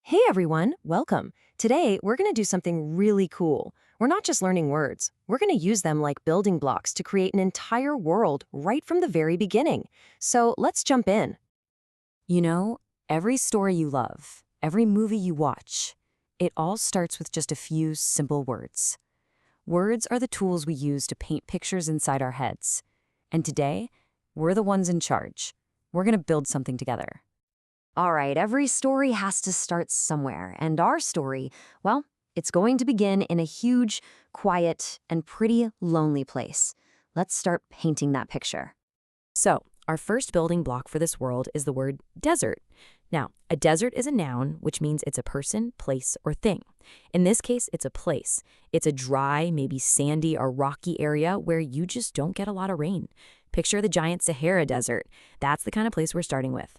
Hey everyone, welcome. Today, we're going to do something really cool. We're not just learning words, we're going to use them like building blocks to create an entire world right from the very beginning. So let's jump in. You know, every story you love, every movie you watch, it all starts with just a few simple words. Words are the tools we use to paint pictures inside our heads. And today, we're the ones in charge. We're going to build something together. All right, every story has to start somewhere, and our story, well, it's going to begin in a huge, quiet, and pretty lonely place. Let's start painting that picture. So, our first building block for this world is the word desert. Now, a desert is a noun, which means it's a person, place, or thing. In this case, it's a place. It's a dry, maybe sandy or rocky area where you just don't get a lot of rain. Picture the giant Sahara Desert. That's the kind of place we're starting with.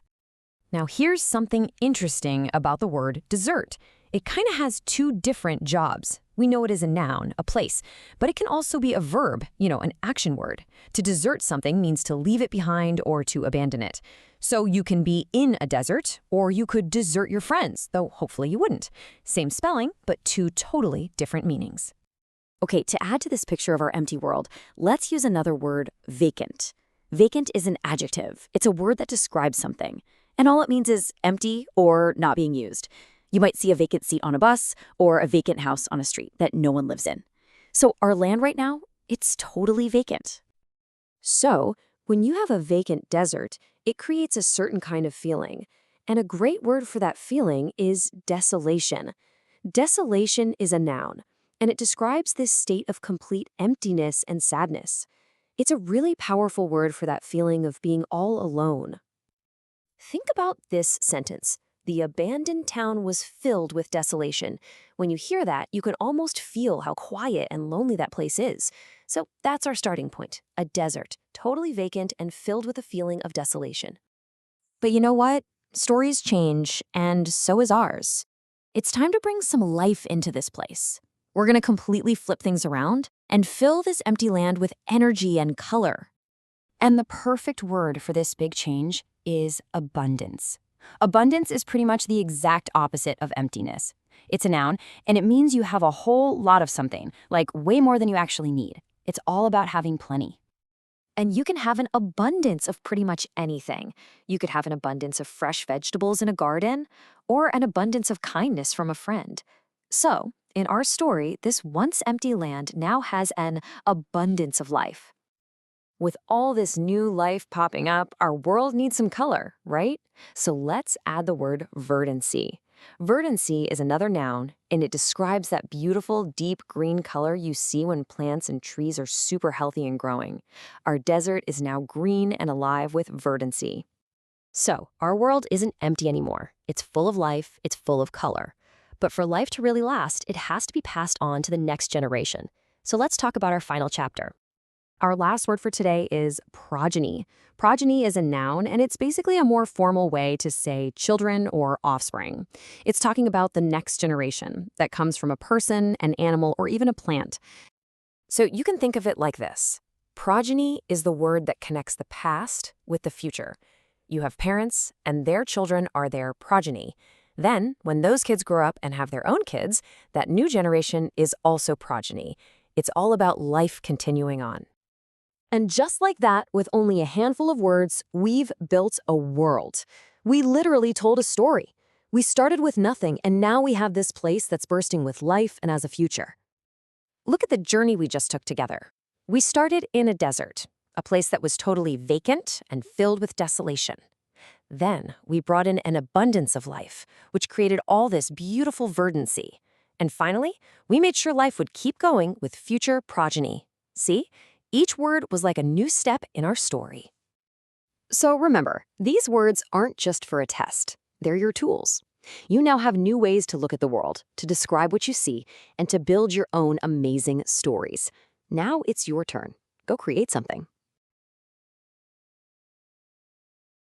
Now, here's something interesting about the word desert. It kind of has two different jobs. We know it is a noun, a place, but it can also be a verb, an action word. To desert something means to leave it behind or to abandon it. So you can be in a desert, or you could desert your friends, though hopefully you wouldn't. Same spelling, but two totally different meanings. Okay, to add to this picture of our empty world, let's use another word, vacant. Vacant is an adjective. It's a word that describes something. And all it means is empty or not being used. You might see a vacant seat on a bus or a vacant house on a street that no one lives in. So our land right now, it's totally vacant. So, when you have a vacant desert, it creates a certain kind of feeling. And a great word for that feeling is desolation. Desolation is a noun, and it describes this state of complete emptiness and sadness. It's a really powerful word for that feeling of being all alone. Think about this sentence. The abandoned town was filled with desolation. When you hear that, you can almost feel how quiet and lonely that place is. So that's our starting point, a desert, totally vacant and filled with a feeling of desolation. But you know what? Stories change, and so is ours. It's time to bring some life into this place. We're going to completely flip things around and fill this empty land with energy and color. And the perfect word for this big change is abundance. Abundance is pretty much the exact opposite of emptiness. It's a noun, and it means you have a whole lot of something, like way more than you actually need. It's all about having plenty. And you can have an abundance of pretty much anything. You could have an abundance of fresh vegetables in a garden, or an abundance of kindness from a friend. So, in our story, this once empty land now has an abundance of life. With all this new life popping up, our world needs some color, right? So let's add the word verdancy. Verdancy is another noun, and it describes that beautiful, deep green color you see when plants and trees are super healthy and growing. Our desert is now green and alive with verdancy. So, our world isn't empty anymore. It's full of life, it's full of color. But for life to really last, it has to be passed on to the next generation. So let's talk about our final chapter. Our last word for today is progeny. Progeny is a noun, and it's basically a more formal way to say children or offspring. It's talking about the next generation that comes from a person, an animal, or even a plant. So you can think of it like this. Progeny is the word that connects the past with the future. You have parents, and their children are their progeny. Then, when those kids grow up and have their own kids, that new generation is also progeny. It's all about life continuing on. And just like that, with only a handful of words, we've built a world. We literally told a story. We started with nothing, and now we have this place that's bursting with life and has a future. Look at the journey we just took together. We started in a desert, a place that was totally vacant and filled with desolation. Then we brought in an abundance of life, which created all this beautiful verdancy. And finally, we made sure life would keep going with future progeny. See? Each word was like a new step in our story. So remember, these words aren't just for a test. They're your tools. You now have new ways to look at the world, to describe what you see, and to build your own amazing stories. Now it's your turn. Go create something.